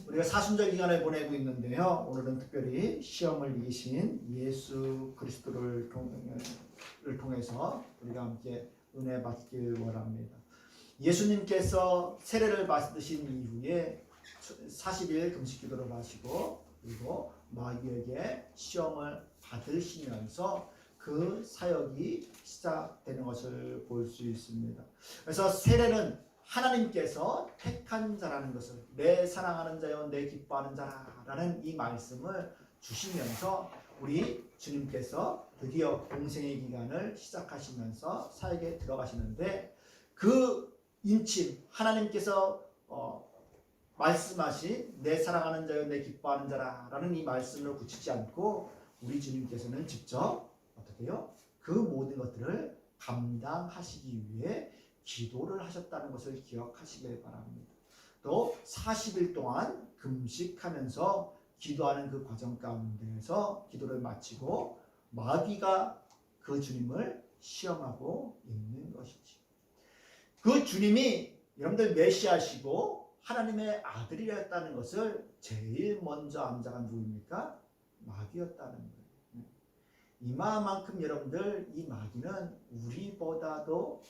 우리가 사순절 기간을 보내고 있는데요. 오늘은 특별히 시험을 이기신 예수 그리스도를 통해서 우리가 함께 은혜 받길 원합니다. 예수님께서 세례를 받으신 이후에 40일 금식 기도를 하시고 그리고 마귀에게 시험을 받으시면서 그 사역이 시작되는 것을 볼 수 있습니다. 그래서 세례는 하나님께서 택한 자라는 것을, 내 사랑하는 자여 내 기뻐하는 자라는 이 말씀을 주시면서 우리 주님께서 드디어 공생의 기간을 시작하시면서 사역에 들어가시는데, 그 인침 하나님께서 말씀하신 내 사랑하는 자여 내 기뻐하는 자라는 이 말씀을 굳히지 않고 우리 주님께서는 직접 어떻게 해요? 그 모든 것들을 감당하시기 위해 기도를 하셨다는 것을 기억하시길 바랍니다. 또 40일 동안 금식하면서 기도하는 그 과정 가운데에서 기도를 마치고 마귀가 그 주님을 시험하고 있는 것이지. 그 주님이 여러분들 메시아시고 하나님의 아들이었다는 것을 제일 먼저 안 자가 누구입니까? 마귀였다는 거예요. 이마만큼 여러분들 이 마귀는 우리보다도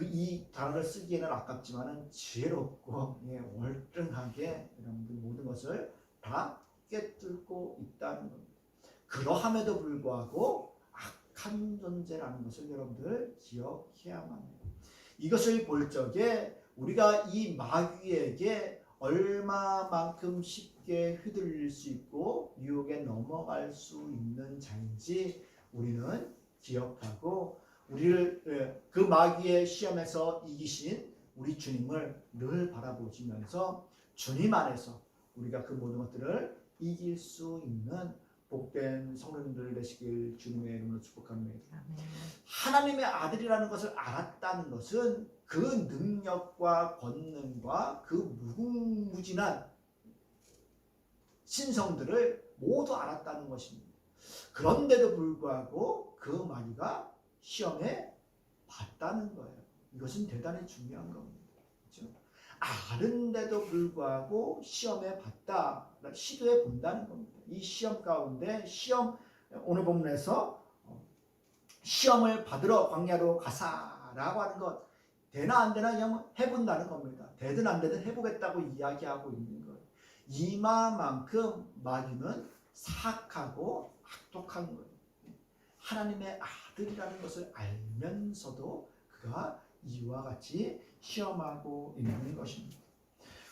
이 단어를 쓰기에는 아깝지만은 지혜롭고 월등하게 여러분들 모든 것을 다 꿰뚫고 있다는 겁니다. 그러함에도 불구하고 악한 존재라는 것을 여러분들 기억해야만 해요. 이것을 볼 적에 우리가 이 마귀에게 얼마만큼 쉽게 휘둘릴 수 있고 유혹에 넘어갈 수 있는 자인지 우리는 기억하고, 우리를 그 마귀의 시험에서 이기신 우리 주님을 늘 바라보시면서 주님 안에서 우리가 그 모든 것들을 이길 수 있는 복된 성도님들 되시길 주님의 이름으로 축복합니다. 하나님의 아들이라는 것을 알았다는 것은 그 능력과 권능과 그 무궁무진한 신성들을 모두 알았다는 것입니다. 그런데도 불구하고 그 마귀가 시험에 봤다는 거예요. 이것은 대단히 중요한 겁니다. 그렇죠? 아는데도 불구하고 시험에 봤다, 시도해 본다는 겁니다. 이 시험 가운데 오늘 본문에서 시험을 받으러 광야로 가사라고 하는 것, 되나 안 되나 그냥 해본다는 겁니다. 되든 안 되든 해보겠다고 이야기하고 있는 거예요. 이마만큼 마귀는 사악하고 악독한 거예요. 하나님의 아들이라는 것을 알면서도 그가 이와 같이 시험하고 있는 것입니다.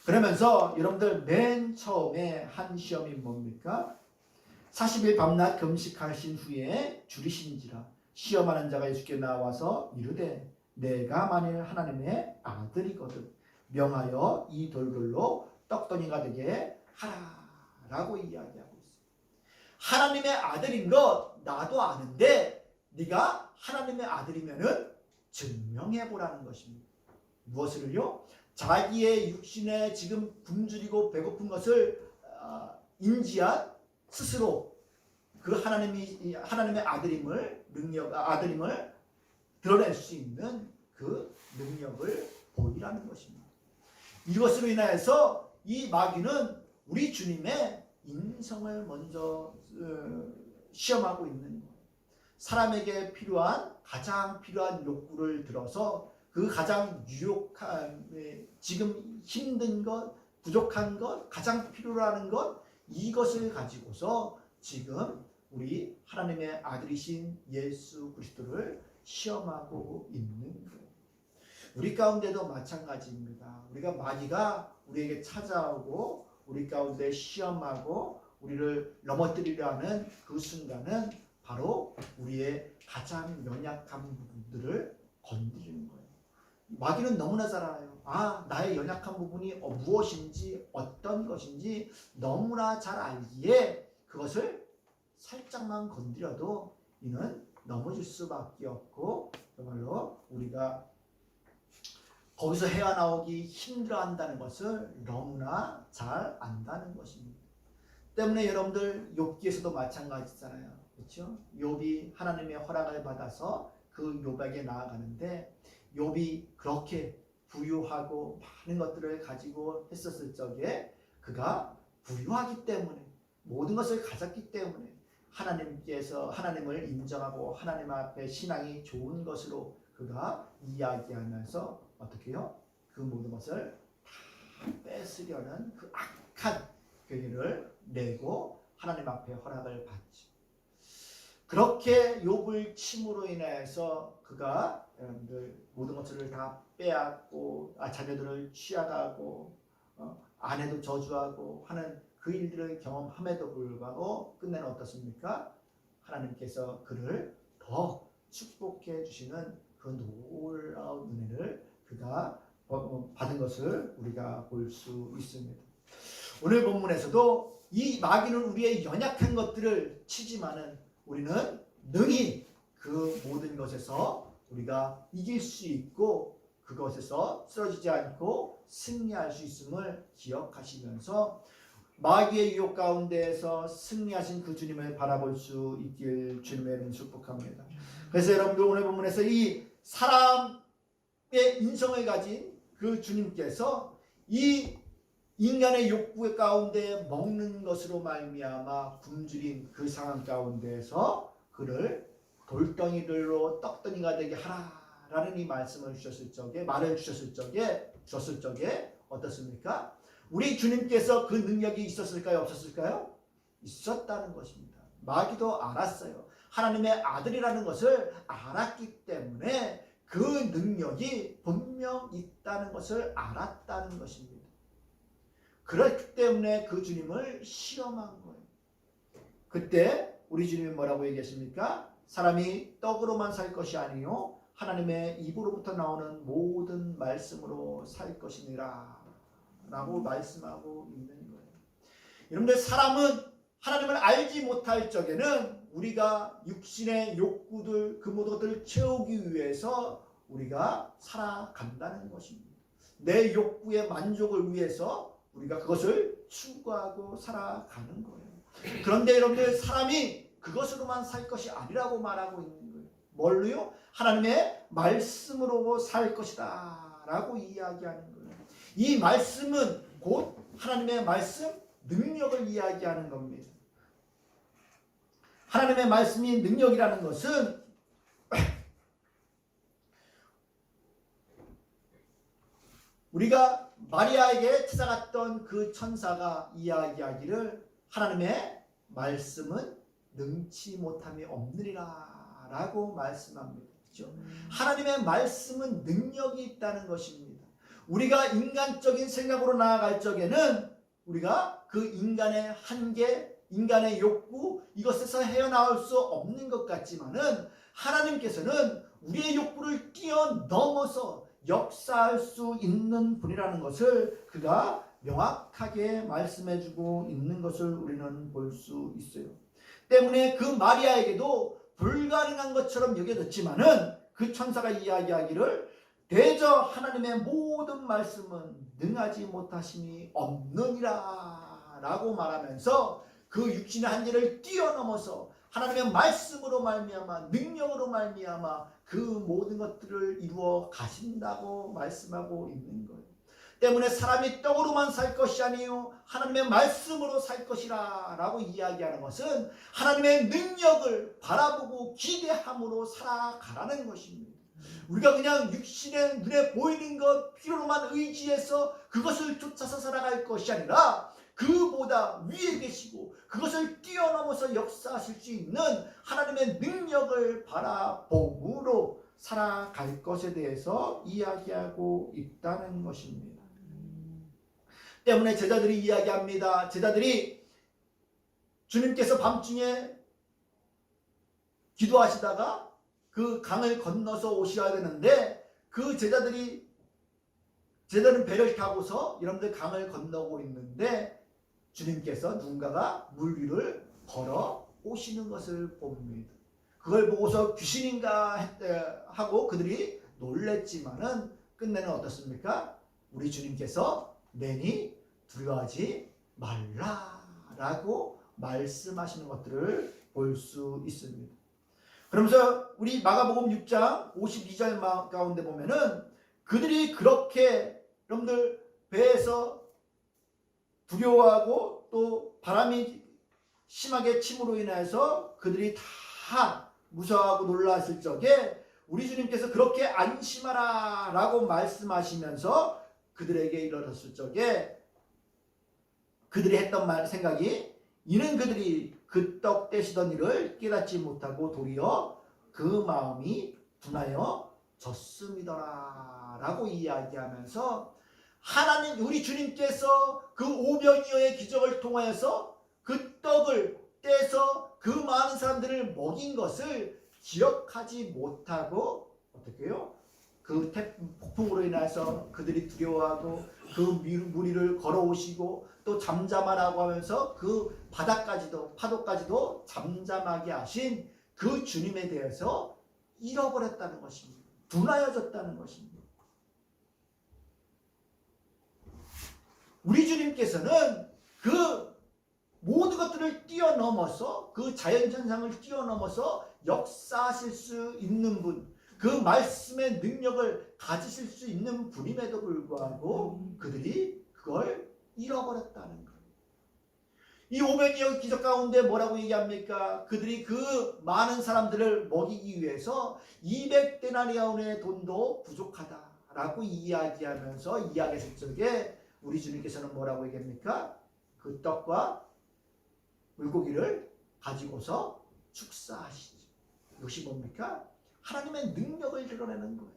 그러면서 여러분들 맨 처음에 한 시험이 뭡니까? 40일 밤낮 금식하신 후에 줄이신지라 시험하는 자가 예수께 나와서 이르되 내가 만일 하나님의 아들이거든 명하여 이 돌들로 떡덩이가 되게 하라라고 이야기하고 있어요. 하나님의 아들인 것 나도 아는데 네가 하나님의 아들이면은 증명해 보라는 것입니다. 무엇을요? 자기의 육신에 지금 굶주리고 배고픈 것을 인지한 스스로 그 하나님의 아들임을 드러낼 수 있는 그 능력을 보이라는 것입니다. 이것으로 인하여서 이 마귀는 우리 주님의 인성을 먼저 시험하고 있는 거예요. 사람에게 가장 필요한 욕구를 들어서 그 가장 유혹한, 지금 힘든 것, 부족한 것, 가장 필요로 하는 것, 이것을 가지고서 지금 우리 하나님의 아들이신 예수 그리스도를 시험하고 있는 거예요. 우리 가운데도 마찬가지입니다. 마귀가 우리에게 찾아오고 우리 가운데 시험하고 우리를 넘어뜨리려 하는 그 순간은 바로 우리의 가장 연약한 부분들을 건드리는 거예요. 마귀는 너무나 잘 알아요. 나의 연약한 부분이 무엇인지 어떤 것인지 너무나 잘 알기에 그것을 살짝만 건드려도 이는 넘어질 수밖에 없고 정말로 우리가 거기서 헤어나오기 힘들어한다는 것을 너무나 잘 안다는 것입니다. 때문에 여러분들 욥기에서도 마찬가지잖아요. 그렇죠? 욥이 하나님의 허락을 받아서 그 욥에게 나아가는데 욥이 그렇게 부유하고 많은 것들을 가지고 했었을 적에 그가 부유하기 때문에, 모든 것을 가졌기 때문에 하나님께서 하나님을 인정하고 하나님 앞에 신앙이 좋은 것으로 그가 이야기하면서 어떻게 해요? 그 모든 것을 다 뺏으려는 그 악한 괴를 내고 하나님 앞에 허락을 받죠. 그렇게 욥을 침으로 인해서 그가 여러분들 모든 것들을 다 빼앗고 자녀들을 취하가고 아내도 저주하고 하는 그 일들을 경험함에도 불구하고 끝내는 어떻습니까? 하나님께서 그를 더 축복해 주시는 그 놀라운 은혜를 그가 받은 것을 우리가 볼 수 있습니다. 오늘 본문에서도 이 마귀는 우리의 연약한 것들을 치지만은 우리는 능히 그 모든 것에서 우리가 이길 수 있고 그것에서 쓰러지지 않고 승리할 수 있음을 기억하시면서 마귀의 유혹 가운데에서 승리하신 그 주님을 바라볼 수 있길 주님의 이름으로 축복합니다. 그래서 여러분들 오늘 본문에서 이 사람의 인성을 가진 그 주님께서 이 인간의 욕구 가운데 먹는 것으로 말미암아 굶주린 그 상황 가운데에서 그를 돌덩이들로 떡덩이가 되게 하라라는 이 말씀을 말을 주셨을 적에 어떻습니까? 우리 주님께서 그 능력이 있었을까요? 없었을까요? 있었다는 것입니다. 마귀도 알았어요. 하나님의 아들이라는 것을 알았기 때문에 그 능력이 분명 있다는 것을 알았다는 것입니다. 그렇기 때문에 그 주님을 실험한 거예요. 그때 우리 주님이 뭐라고 얘기했습니까? 사람이 떡으로만 살 것이 아니요 하나님의 입으로부터 나오는 모든 말씀으로 살 것이니라 라고 말씀하고 있는 거예요. 여러분들 사람은 하나님을 알지 못할 적에는 우리가 육신의 욕구들 그 모든 것들을 채우기 위해서 우리가 살아간다는 것입니다. 내 욕구의 만족을 위해서 우리가 그것을 추구하고 살아가는 거예요. 그런데 여러분들 사람이 그것으로만 살 것이 아니라고 말하고 있는 거예요. 뭘로요? 하나님의 말씀으로 살 것이다 라고 이야기하는 거예요. 이 말씀은 곧 하나님의 말씀, 능력을 이야기하는 겁니다. 하나님의 말씀이 능력이라는 것은 우리가 마리아에게 찾아갔던 그 천사가 이야기하기를 하나님의 말씀은 능치 못함이 없느니라 라고 말씀합니다. 그렇죠? 하나님의 말씀은 능력이 있다는 것입니다. 우리가 인간적인 생각으로 나아갈 적에는 우리가 그 인간의 한계, 인간의 욕구 이것에서 헤어나올 수 없는 것 같지만은 하나님께서는 우리의 욕구를 뛰어넘어서 역사할 수 있는 분이라는 것을 그가 명확하게 말씀해주고 있는 것을 우리는 볼 수 있어요. 때문에 그 마리아에게도 불가능한 것처럼 여겨졌지만은 그 천사가 이야기하기를 대저 하나님의 모든 말씀은 능하지 못하심이 없느니라 라고 말하면서 그 육신의 한계를 뛰어넘어서 하나님의 말씀으로 말미암아 능력으로 말미암아 그 모든 것들을 이루어 가신다고 말씀하고 있는 거예요. 때문에 사람이 떡으로만 살 것이 아니요 하나님의 말씀으로 살 것이라 라고 이야기하는 것은 하나님의 능력을 바라보고 기대함으로 살아가라는 것입니다. 우리가 그냥 육신의 눈에 보이는 것 필요로만 의지해서 그것을 쫓아서 살아갈 것이 아니라 그보다 위에 계시고 그것을 뛰어넘어서 역사하실 수 있는 하나님의 능력을 바라봄으로 살아갈 것에 대해서 이야기하고 있다는 것입니다. 때문에 제자들이 이야기합니다. 제자들이 주님께서 밤중에 기도하시다가 그 강을 건너서 오셔야 되는데 그 제자들은 배를 타고서 여러분들 강을 건너고 있는데 주님께서 누군가가 물 위를 걸어 오시는 것을 봅니다. 그걸 보고서 귀신인가 하고 그들이 놀랬지만은 끝내는 어떻습니까? 우리 주님께서 내니 두려워하지 말라라고 말씀하시는 것들을 볼 수 있습니다. 그러면서 우리 마가복음 6장 52절 가운데 보면은 그들이 그렇게 여러분들 배에서 두려워하고 또 바람이 심하게 침으로 인해서 그들이 다 무서워하고 놀랐을 적에 우리 주님께서 그렇게 안심하라 라고 말씀하시면서 그들에게 이르렀을 적에 그들이 했던 생각이 이는 그들이 그 떡 떼시던 일을 깨닫지 못하고 도리어 그 마음이 둔하여 졌음이더라 라고 이야기하면서 하나님 우리 주님께서 그 오병이어의 기적을 통하여서 그 떡을 떼서 그 많은 사람들을 먹인 것을 기억하지 못하고 어떻게 해요? 그 폭풍으로 인해서 그들이 두려워하고 그 무리를 걸어오시고 또 잠잠하라고 하면서 그 바다까지도 파도까지도 잠잠하게 하신 그 주님에 대해서 잃어버렸다는 것입니다. 둔하여졌다는 것입니다. 우리 주님께서는 그 모든 것들을 뛰어넘어서 그 자연현상을 뛰어넘어서 역사하실 수 있는 분, 그 말씀의 능력을 가지실 수 있는 분임에도 불구하고 그들이 그걸 잃어버렸다는 거예요. 이 오병이어 기적 가운데 뭐라고 얘기합니까? 그들이 그 많은 사람들을 먹이기 위해서 200데나리온의 돈도 부족하다라고 이야기하면서 이야기했을 적에 우리 주님께서는 뭐라고 얘기합니까? 그 떡과 물고기를 가지고서 축사하시죠. 이것이 뭡니까? 하나님의 능력을 드러내는 거예요.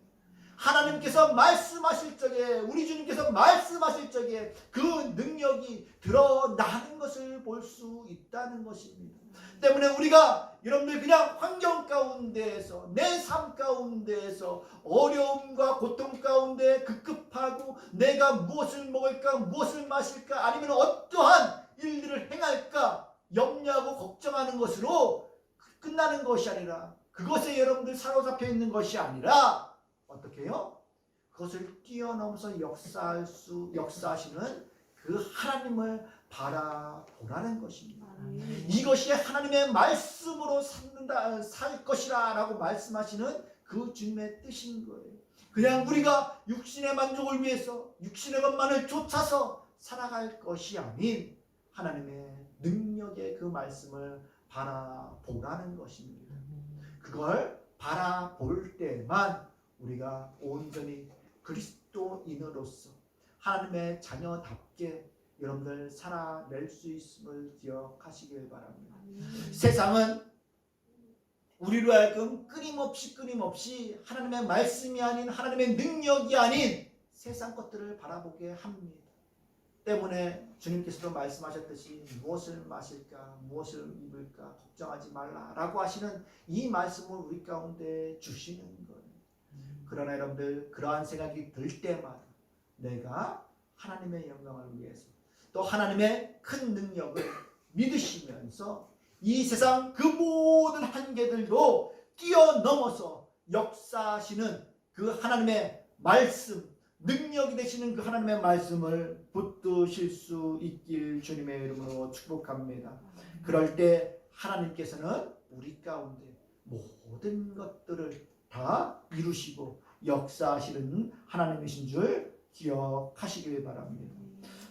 하나님께서 말씀하실 적에 우리 주님께서 말씀하실 적에 그 능력이 드러나는 것을 볼 수 있다는 것입니다. 때문에 우리가 여러분들 그냥 환경 가운데에서 내 삶 가운데에서 어려움과 고통 가운데 급급하고 내가 무엇을 먹을까 무엇을 마실까 아니면 어떠한 일들을 행할까 염려하고 걱정하는 것으로 끝나는 것이 아니라 그것에 여러분들 사로잡혀 있는 것이 아니라 어떻게 해요? 그것을 뛰어넘어서 역사하시는 그 하나님을 바라보라는 것입니다. 이것이 하나님의 말씀으로 살 것이라 라고 말씀하시는 그 주님의 뜻인 거예요. 그냥 우리가 육신의 만족을 위해서 육신의 것만을 쫓아서 살아갈 것이 아닌 하나님의 능력의 그 말씀을 바라보라는 것입니다. 그걸 바라볼 때만 우리가 온전히 그리스도인으로서 하나님의 자녀답게 여러분들 살아낼 수 있음을 기억하시길 바랍니다. 세상은 우리로 하여금 끊임없이 하나님의 말씀이 아닌 하나님의 능력이 아닌 세상 것들을 바라보게 합니다. 때문에 주님께서도 말씀하셨듯이 무엇을 마실까 무엇을 입을까 걱정하지 말라라고 하시는 이 말씀을 우리 가운데 주시는 거예요. 그러나 여러분들 그러한 생각이 들 때마다 내가 하나님의 영광을 위해서 또 하나님의 큰 능력을 믿으시면서 이 세상 그 모든 한계들도 뛰어넘어서 역사하시는 그 하나님의 말씀 능력이 되시는 그 하나님의 말씀을 붙드실 수 있길 주님의 이름으로 축복합니다. 그럴 때 하나님께서는 우리 가운데 모든 것들을 다 이루시고 역사하시는 하나님이신 줄 기억하시길 바랍니다.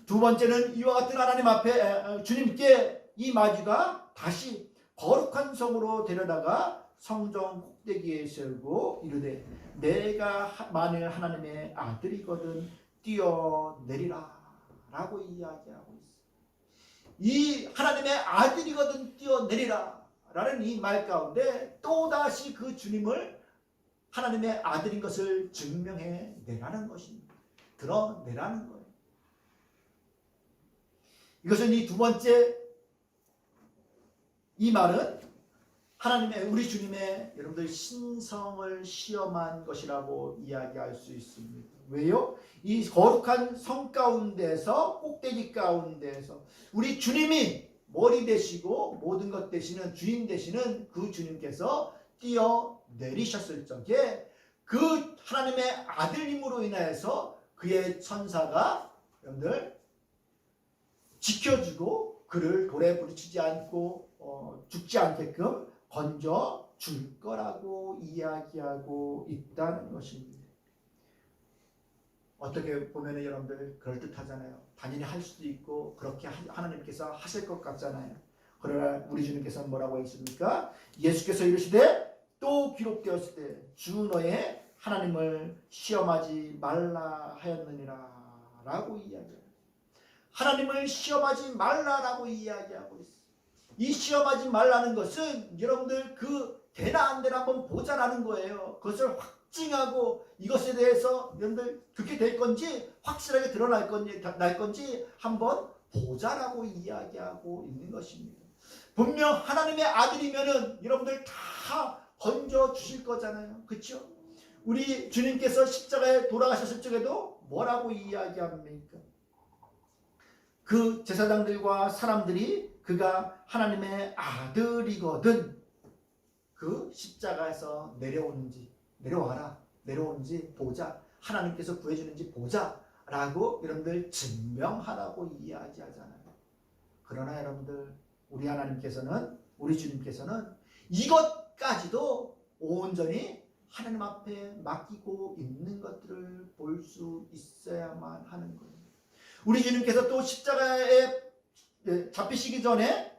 두 번째는 이와 같은 하나님 앞에 주님께 이 마귀가 다시 거룩한 성으로 데려다가 성전 꼭대기에 세우고 이르되 내가 만일 하나님의 아들이거든 뛰어내리라 라고 이야기하고 있어요. 이 하나님의 아들이거든 뛰어내리라 라는 이 말 가운데 또다시 그 주님을 하나님의 아들인 것을 증명해 내라는 것입니다. 드러내라는 거예요. 이것은 이 두 번째 이 말은 하나님의 우리 주님의 여러분들 신성을 시험한 것이라고 이야기할 수 있습니다. 왜요? 이 거룩한 성 가운데서 꼭대기 가운데서 우리 주님이 머리 되시고 모든 것 되시는 주인 되시는 그 주님께서 뛰어내리셨을 적에 그 하나님의 아들님으로 인하여서 그의 천사가 여러분들 지켜주고 그를 돌에 부딪히지 않고 죽지 않게끔 건져 줄 거라고 이야기하고 있다는 것입니다. 어떻게 보면 여러분들 그럴듯하잖아요. 당연히 할 수도 있고 그렇게 하나님께서 하실 것 같잖아요. 그러나 우리 주님께서는 뭐라고 했습니까? 예수께서 이르시되 또 기록되었을 때 주 너의 하나님을 시험하지 말라 하였느니라 라고 이야기해요. 하나님을 시험하지 말라라고 이야기하고 있어요. 이 시험하지 말라는 것은 여러분들 그 되나 안 되나 한번 보자라는 거예요. 그것을 확증하고 이것에 대해서 여러분들 그렇게 될 건지 확실하게 드러날 건지 날 건지 한번 보자라고 이야기하고 있는 것입니다. 분명 하나님의 아들이면은 여러분들 다 건져 주실 거잖아요. 그렇죠? 우리 주님께서 십자가에 돌아가셨을 적에도 뭐라고 이야기합니까? 그 제사장들과 사람들이 그가 하나님의 아들이거든 그 십자가에서 내려오는지 보자, 하나님께서 구해주는지 보자 라고 여러분들 증명하라고 이야기하잖아요. 그러나 여러분들 우리 하나님께서는, 우리 주님께서는 이것까지도 온전히 하나님 앞에 맡기고 있는 것들을 볼 수 있어야만 하는 거예요. 우리 주님께서 또 십자가에 잡히시기 전에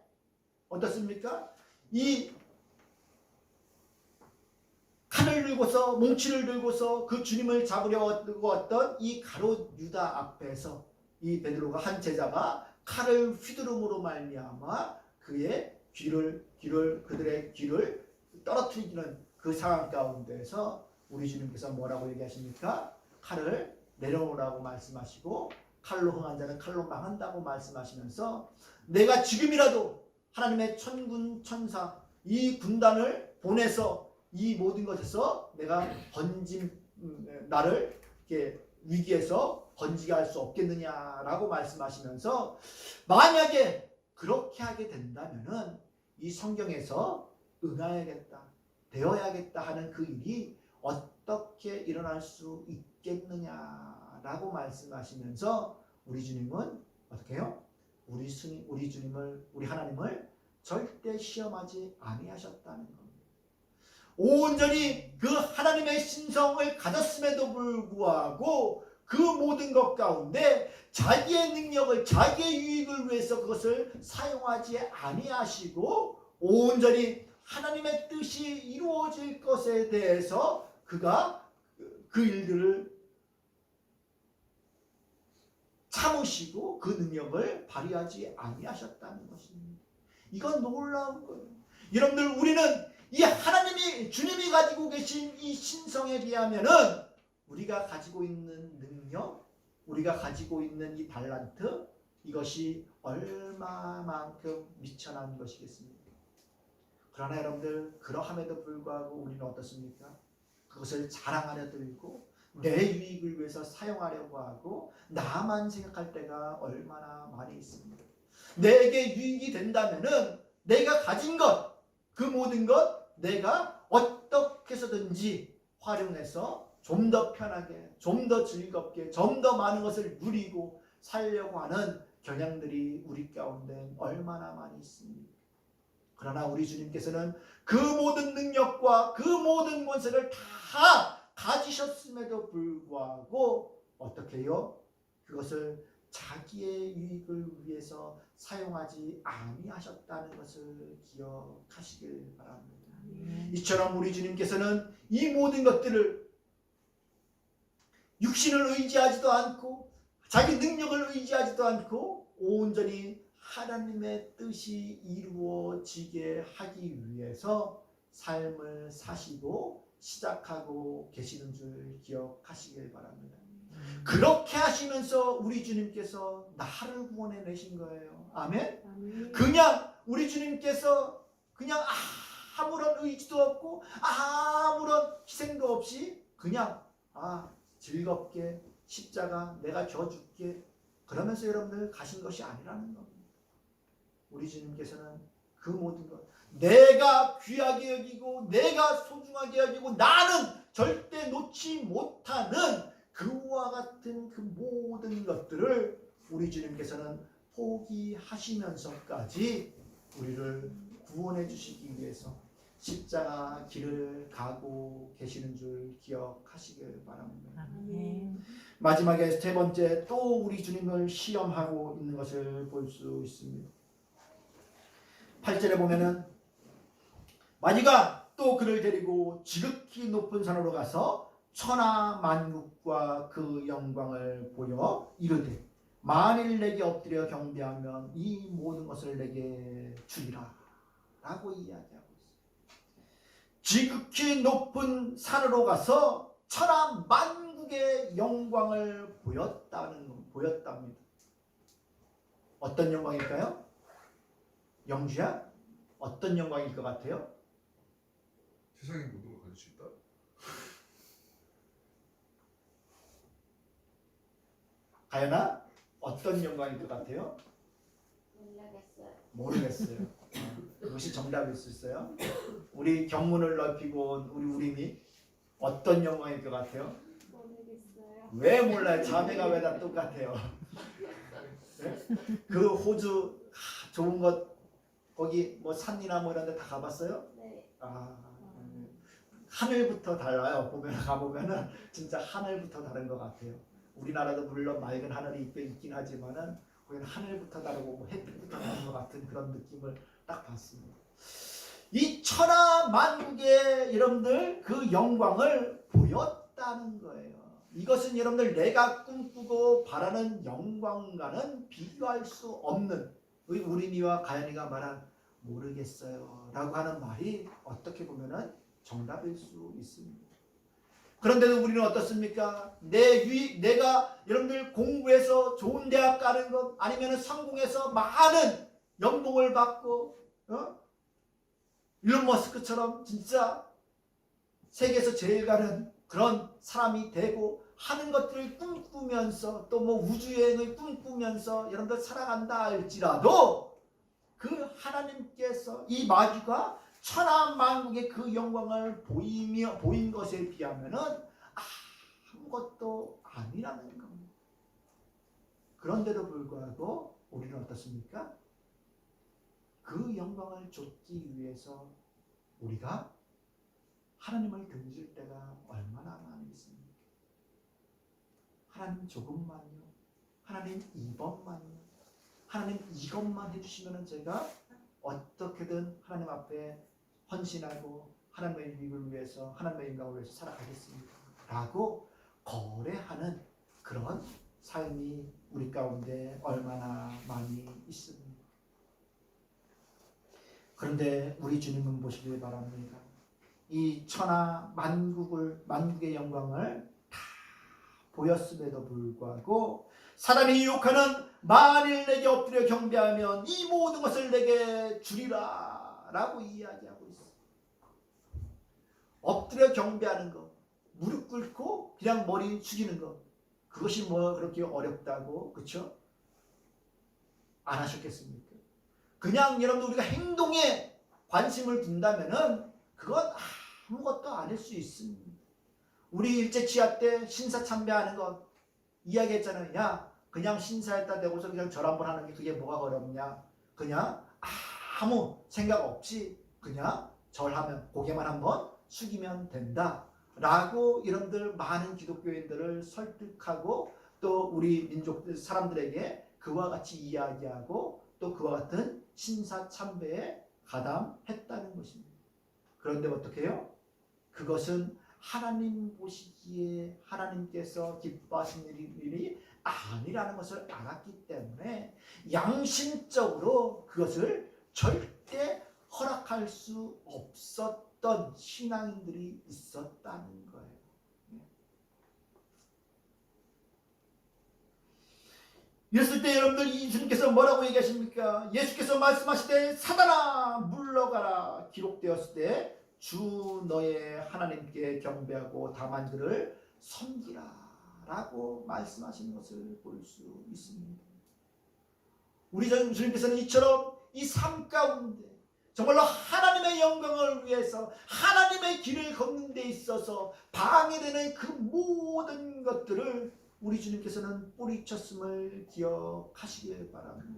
어떻습니까? 이 칼을 들고서, 몽치를 들고서 그 주님을 잡으려고 왔던 이 가룟 유다 앞에서 이 베드로가 한 제자가 칼을 휘두름으로 말미암아 그들의 귀를 떨어뜨리는 그 상황 가운데서 우리 주님께서 뭐라고 얘기하십니까? 칼을 내려놓으라고 말씀하시고 칼로 흥한 자는 칼로 망한다고 말씀하시면서 내가 지금이라도 하나님의 천군 천사 이 군단을 보내서 이 모든 것에서 내가 나를 이렇게 위기에서 건지게 할 수 없겠느냐라고 말씀하시면서 만약에 그렇게 하게 된다면은 이 성경에서 응하야겠다, 되어야겠다 하는 그 일이 어떻게 일어날 수 있겠느냐라고 말씀하시면서 우리 주님은 어떻게 해요? 우리 주님을, 우리 하나님을 절대 시험하지 아니하셨다는 겁니다. 온전히 그 하나님의 신성을 가졌음에도 불구하고 그 모든 것 가운데 자기의 능력을, 자기의 유익을 위해서 그것을 사용하지 아니하시고 온전히 하나님의 뜻이 이루어질 것에 대해서 그가 그 일들을 참으시고 그 능력을 발휘하지 아니하셨다는 것입니다. 이건 놀라운 거예요. 여러분들, 우리는 이 하나님이, 주님이 가지고 계신 이 신성에 비하면은 우리가 가지고 있는 능력, 우리가 가지고 있는 이 달란트, 이것이 얼마만큼 미천한 것이겠습니까? 그러나 여러분들, 그러함에도 불구하고 우리는 어떻습니까? 그것을 자랑하려 들고 내 유익을 위해서 사용하려고 하고 나만 생각할 때가 얼마나 많이 있습니다. 내게 유익이 된다면은 내가 가진 것, 그 모든 것 내가 어떻게 해서든지 활용해서 좀 더 편하게, 좀 더 즐겁게, 좀 더 많은 것을 누리고 살려고 하는 경향들이 우리 가운데 얼마나 많이 있습니까? 그러나 우리 주님께서는 그 모든 능력과 그 모든 권세를 다 가지셨음에도 불구하고 어떻게 해요? 그것을 자기의 유익을 위해서 사용하지 아니하셨다는 것을 기억하시길 바랍니다. 이처럼 우리 주님께서는 이 모든 것들을 육신을 의지하지도 않고 자기 능력을 의지하지도 않고 온전히 하나님의 뜻이 이루어지게 하기 위해서 삶을 사시고 시작하고 계시는 줄 기억하시길 바랍니다. 그렇게 하시면서 우리 주님께서 나를 구원해 내신 거예요. 아멘? 그냥 우리 주님께서 그냥 아무런 의지도 없고 아무런 희생도 없이 그냥 즐겁게 십자가 내가 져줄게 그러면서 여러분들 가신 것이 아니라는 겁니다. 우리 주님께서는 그 모든 것, 내가 귀하게 여기고 내가 소중하게 여기고 나는 절대 놓지 못하는 그와 같은 그 모든 것들을 우리 주님께서는 포기하시면서까지 우리를 구원해 주시기 위해서 십자가 길을 가고 계시는 줄 기억하시길 바랍니다. 마지막에 세 번째, 또 우리 주님을 시험하고 있는 것을 볼 수 있습니다. 8절에 보면은 마귀가 또 그를 데리고 지극히 높은 산으로 가서 천하 만국과 그 영광을 보여 이르되 만일 내게 엎드려 경배하면 이 모든 것을 내게 주리라 라고 이야기하고 있어요. 지극히 높은 산으로 가서 천하 만국의 영광을 보였답니다. 어떤 영광일까요? 영주야? 어떤 영광일 것 같아요? 세상의 모든 걸 가질 수 있다. 가연아? 어떤 영광일 것 같아요? 모르겠어요. 그것이 정답일 수 있어요. 우리 경문을 넓히고 온 우리 우림이 어떤 영광일 것 같아요? 모르겠어요. 왜 몰라요? 자매가 왜 다 똑같아요? 네? 그 호주 좋은 것 거기 뭐 산이나 뭐 이런 데 다 가봤어요? 네. 하늘부터 달라요. 가보면은 진짜 하늘부터 다른 것 같아요. 우리나라도 물론 맑은 하늘이 있긴 하지만은 거기는 하늘부터 다르고 뭐 햇빛부터 다른 것 같은 그런 느낌을 딱 받습니다. 이 천하 만국의 여러분들 그 영광을 보였다는 거예요. 이것은 여러분들 내가 꿈꾸고 바라는 영광과는 비교할 수 없는 우리미와 가연이가 말한 모르겠어요 라고 하는 말이 어떻게 보면은 정답일 수 있습니다. 그런데도 우리는 어떻습니까? 내가 여러분들 공부해서 좋은 대학 가는 것 아니면 성공해서 많은 연봉을 받고 일론 머스크처럼 진짜 세계에서 제일 가는 그런 사람이 되고 하는 것들을 꿈꾸면서 또 뭐 우주여행을 꿈꾸면서 여러분들 살아간다 할지라도 그 하나님께서 이 마귀가 천하 만국의 그 영광을 보인 것에 비하면은 아무것도 아니라는 겁니다. 그런데도 불구하고 우리는 어떻습니까? 그 영광을 좇기 위해서 우리가 하나님을 등질 때가 얼마나 많이 있습니까? 하나님 조금만요. 하나님 이번만요. 하나님 이것만 해주시면 제가 어떻게든 하나님 앞에 헌신하고 하나님의 이익을 위해서 하나님의 영광을 위해서 살아가겠습니다 라고 거래하는 그런 삶이 우리 가운데 얼마나 많이 있습니다. 그런데 우리 주님은 보시길 바랍니다. 이 천하 만국의 영광을 다 보였음에도 불구하고 사람이 유혹하는 만일 내게 엎드려 경배하면 이 모든 것을 내게 주리라 라고 이야기하고 있어요. 엎드려 경배하는 것, 무릎 꿇고 그냥 머리 숙이는 것, 그것이 뭐 그렇게 어렵다고 그렇죠? 안 하셨겠습니까? 그냥 여러분들 우리가 행동에 관심을 둔다면은 그건 아무것도 아닐 수 있습니다. 우리 일제 치하 때 신사 참배하는 것 이야기했잖아요. 야, 그냥 신사에다 대고서 그냥 절 한번 하는 게 그게 뭐가 어렵냐? 그냥 아무 생각 없이 그냥 절하면 고개만 한번 숙이면 된다 라고 여러분들 많은 기독교인들을 설득하고 또 우리 민족 사람들에게 그와 같이 이야기하고 또 그와 같은 신사 참배에 가담했다는 것입니다. 그런데 어떻게 해요? 그것은 하나님 보시기에 하나님께서 기뻐하시는 일이 아니라는 것을 알았기 때문에 양심적으로 그것을 절대 허락할 수 없었던 신앙인들이 있었다는 거예요. 이랬을 때 여러분들 예수님께서 뭐라고 얘기하십니까? 예수께서 말씀하시되 사단아 물러가라 기록되었을 때 주 너의 하나님께 경배하고 다만 그를 섬기라 라고 말씀하시는 것을 볼 수 있습니다. 우리 주님께서는 이처럼 이 삶 가운데 정말로 하나님의 영광을 위해서 하나님의 길을 걷는 데 있어서 방해되는 그 모든 것들을 우리 주님께서는 뿌리쳤음을 기억하시길 바랍니다.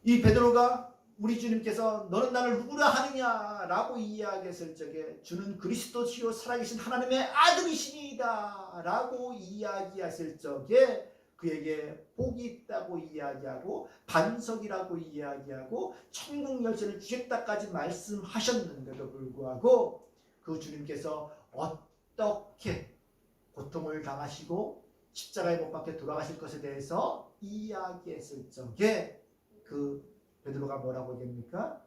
이 베드로가 우리 주님께서 너는 나를 누구라 하느냐라고 이야기했을 적에 주는 그리스도시요 살아계신 하나님의 아들이시니이다 라고 이야기했을 적에 그에게 복이 있다고 이야기하고 반석이라고 이야기하고 천국 열쇠를 주겠다까지 말씀하셨는데도 불구하고 그 주님께서 어떻게 고통을 당하시고 십자가에 못 박혀 돌아가실 것에 대해서 이야기했을 적에 그 베드로가 뭐라고 얘기합니까?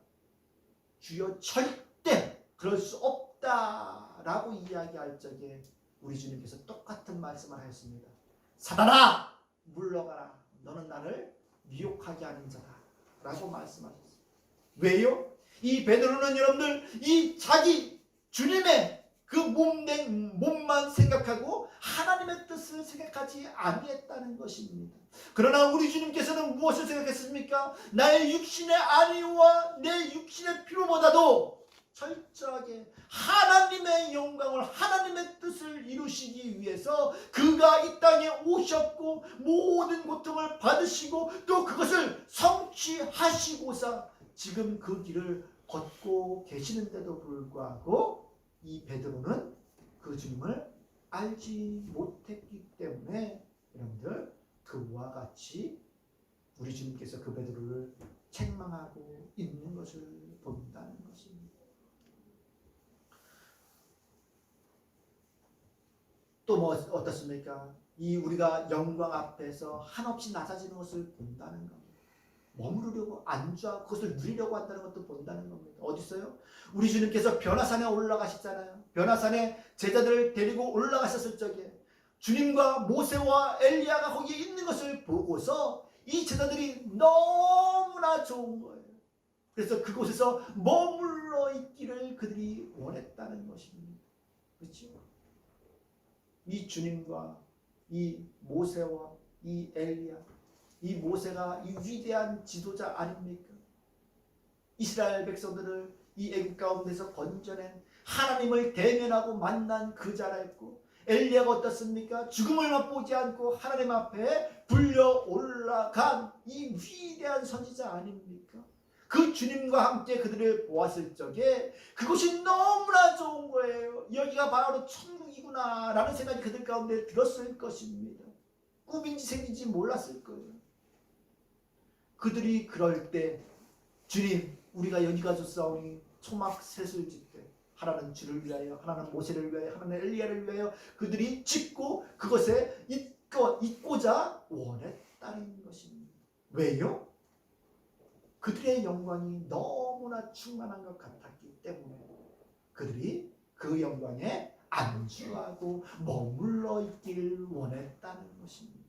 주여 절대 그럴 수 없다라고 이야기할 적에 우리 주님께서 똑같은 말씀을 하였습니다. 사단아 물러가라. 너는 나를 미혹하게 하는 자다 라고 말씀하셨습니다. 왜요? 이 베드로는 여러분들 이 자기 주님의 그 몸만 생각하고 하나님의 뜻을 생각하지 아니했다는 것입니다. 그러나 우리 주님께서는 무엇을 생각했습니까? 나의 육신의 안위와 내 육신의 필요보다도 철저하게 하나님의 영광을 하나님의 뜻을 이루시기 위해서 그가 이 땅에 오셨고 모든 고통을 받으시고 또 그것을 성취하시고서 지금 그 길을 걷고 계시는데도 불구하고 이 베드로는 그 주님을 알지 못했기 때문에 여러분들 그와 같이 우리 주님께서 그 베드로를 책망하고 있는 것을 본다는 것입니다. 또 뭐 어떻습니까? 이 우리가 영광 앞에서 한없이 낮아지는 것을 본다는 겁니다. 머무르려고 안주하고 그것을 누리려고 한다는 것도 본다는 겁니다. 어디 있어요? 우리 주님께서 변화산에 올라가셨잖아요. 변화산에 제자들을 데리고 올라가셨을 적에 주님과 모세와 엘리야가 거기에 있는 것을 보고서 이 제자들이 너무나 좋은 거예요. 그래서 그곳에서 머물러 있기를 그들이 원했다는 것입니다. 그렇죠? 이 주님과 이 모세와 이 엘리야, 이 모세가 이 위대한 지도자 아닙니까? 이스라엘 백성들을 이 애굽 가운데서 건져낸 하나님을 대면하고 만난 그 자라였고 엘리야가 어떻습니까? 죽음을 맛보지 않고 하나님 앞에 불려 올라간 이 위대한 선지자 아닙니까? 그 주님과 함께 그들을 보았을 적에 그것이 너무나 좋은 거예요. 여기가 바로 천국이구나 라는 생각이 그들 가운데 들었을 것입니다. 꿈인지 생인지 몰랐을 거예요. 그들이 그럴 때 주님 우리가 여기 가서 싸우니 초막셋을 짓되 하나는 주를 위하여 하나는 모세를 위하여 하나는 엘리야를 위하여 그들이 짓고 그것에 있고자 원했다는 것입니다. 왜요? 그들의 영광이 너무나 충만한 것 같았기 때문에 그들이 그 영광에 안주하고 머물러 있기를 원했다는 것입니다.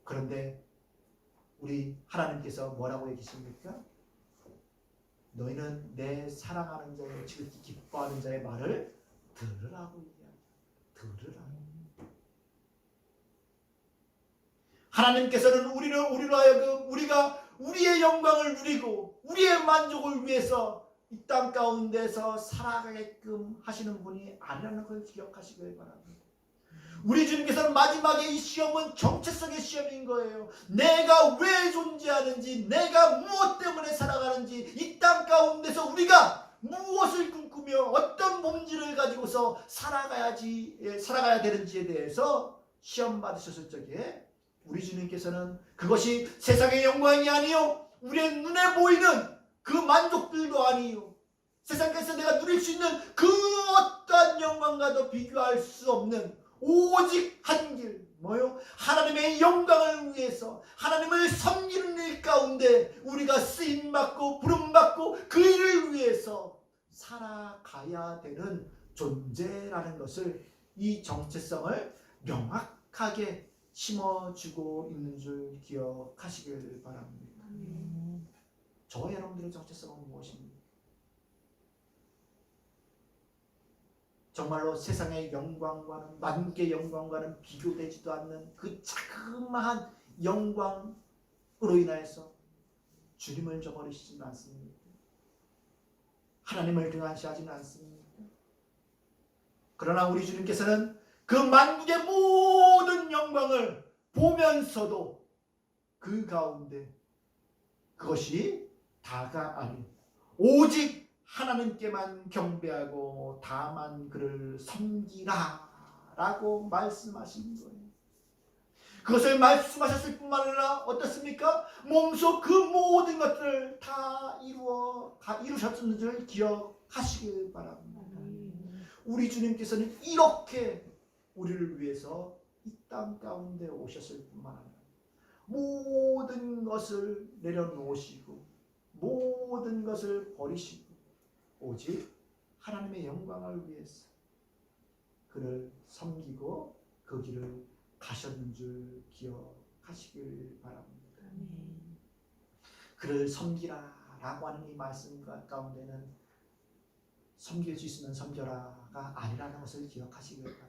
그런데 우리 하나님께서 뭐라고 얘기하십니까? 너희는 내 사랑하는 자의 지극히 기뻐하는 자의 말을 들으라고 이야기합니다. 들으라. 하나님께서는 우리로 하여금 우리가 우리의 영광을 누리고 우리의 만족을 위해서 이 땅 가운데서 살아가게끔 하시는 분이 아니라는 걸 기억하시길 바랍니다. 우리 주님께서는 마지막에 이 시험은 정체성의 시험인 거예요. 내가 왜 존재하는지, 내가 무엇 때문에 살아가는지, 이 땅 가운데서 우리가 무엇을 꿈꾸며 어떤 몸질을 가지고서 살아가야 되는지에 대해서 시험 받으셨을 적에 우리 주님께서는 그것이 세상의 영광이 아니요 우리의 눈에 보이는 그 만족들도 아니요 세상에서 내가 누릴 수 있는 그 어떠한 영광과도 비교할 수 없는 오직 한 길, 뭐요? 하나님의 영광을 위해서 하나님을 섬기는 일 가운데 우리가 쓰임받고 부름받고 그 일을 위해서 살아가야 되는 존재라는 것을 이 정체성을 명확하게 심어주고 있는 줄 기억하시길 바랍니다. 저와 여러분들의 정체성은 무엇입니까? 정말로 세상의 영광과는 만국의 영광과는 비교되지도 않는 그 자그마한 영광으로 인하여서 주님을 저버리시지는 않습니다. 하나님을 등한시하지는 않습니다. 그러나 우리 주님께서는 그 만국의 모든 영광을 보면서도 그 가운데 그것이 다가 아닌 오직 하나님께만 경배하고 다만 그를 섬기라 라고 말씀하신 거예요. 그것을 말씀하셨을 뿐만 아니라 어떻습니까? 몸소 그 모든 것들을 다 이루셨는 줄 기억하시길 바랍니다. 우리 주님께서는 이렇게 우리를 위해서 이 땅 가운데 오셨을 뿐만 아니라 모든 것을 내려놓으시고 모든 것을 버리시고 오직 하나님의 영광을 위해서 그를 섬기고 그 길을 가셨는 줄 기억하시길 바랍니다. 그를 섬기라라고 하는 이 말씀 가운데는 섬길 수 있으면 섬겨라가 아니라는 것을 기억하시길 바랍니다.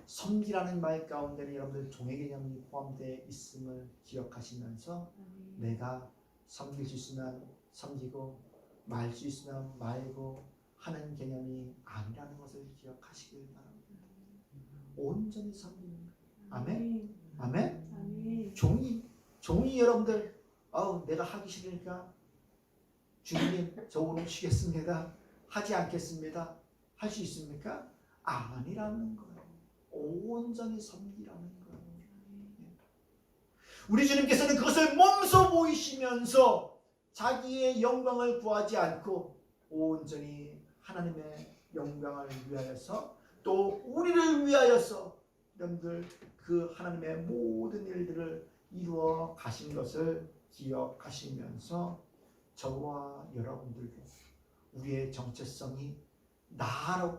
섬기라는 말 가운데는 여러분들 종의 개념이 포함되어 있음을 기억하시면서 내가 섬길 수 있으면 섬기고 말 수 있으면 말고 하는 개념이 아니라는 것을 기억하시길 바랍니다. 온전히 섬기는 거예요. 아멘? 아멘? 종이 여러분들 내가 하기 싫으니까 주님 저 오늘 쉬겠습니다. 하지 않겠습니다. 할 수 있습니까? 아니라는 거예요. 온전히 섬기라는 거예요. 우리 주님께서는 그것을 몸소 보이시면서 자기의 영광을 구하지 않고 온전히 하나님의 영광을 위하여서 또 우리를 위하여서 여러분들 그 하나님의 모든 일들을 이루어 가신 것을 기억하시면서 저와 여러분들도 우리의 정체성이 나로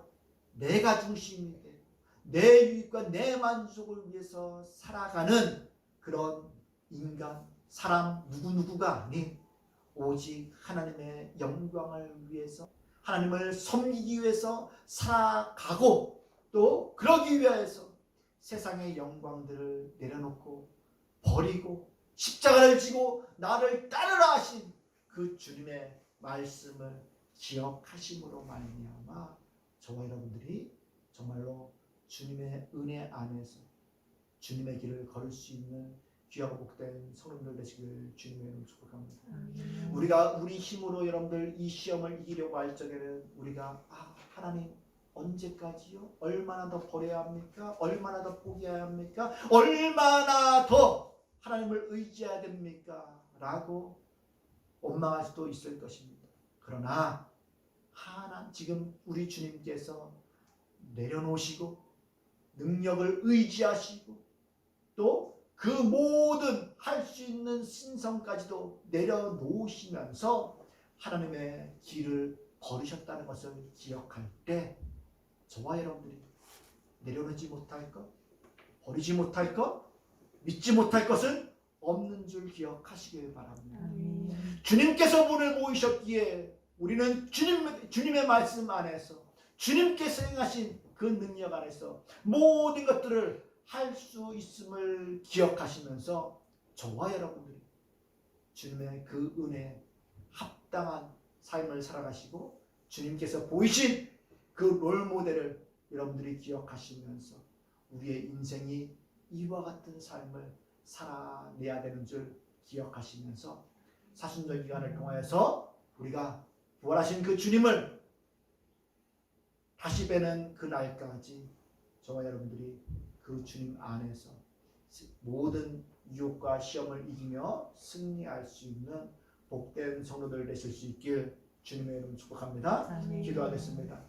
내가 중심이 되고 내 유익과 내 만족을 위해서 살아가는 그런 인간, 사람 누구누구가 아닌 오직 하나님의 영광을 위해서 하나님을 섬기기 위해서 살아가고 또 그러기 위해서 세상의 영광들을 내려놓고 버리고 십자가를 지고 나를 따르라 하신 그 주님의 말씀을 기억하심으로 말미암아 저와 여러분들이 정말로 주님의 은혜 안에서 주님의 길을 걸을 수 있는 귀하고 복된 성도들 되시길 주님의 이름으로 축복합니다. 우리가 우리 힘으로 여러분들 이 시험을 이기려고 할 적에는 우리가 하나님 언제까지요? 얼마나 더 버려야 합니까? 얼마나 더 포기해야 합니까? 얼마나 더 하나님을 의지해야 됩니까? 라고 원망할 수도 있을 것입니다. 그러나 지금 우리 주님께서 내려놓으시고 능력을 의지하시고 또 그 모든 할 수 있는 신성까지도 내려놓으시면서 하나님의 길을 걸으셨다는 것을 기억할 때 저와 여러분들이 내려놓지 못할 것, 버리지 못할 것, 믿지 못할 것은 없는 줄 기억하시길 바랍니다. 주님께서 오늘 모이셨기에 우리는 주님의 말씀 안에서 주님께서 행하신 그 능력 안에서 모든 것들을 할 수 있음을 기억하시면서 저와 여러분들이 주님의 그 은혜에 합당한 삶을 살아가시고 주님께서 보이신 그 롤모델을 여러분들이 기억하시면서 우리의 인생이 이와 같은 삶을 살아내야 되는 줄 기억하시면서 사순절 기간을 통하여서 우리가 부활하신 그 주님을 다시 뵈는 그 날까지 저와 여러분들이 그 주님 안에서 모든 유혹과 시험을 이기며 승리할 수 있는 복된 성도들 되실 수 있길 주님의 이름 축복합니다. 기도하겠습니다.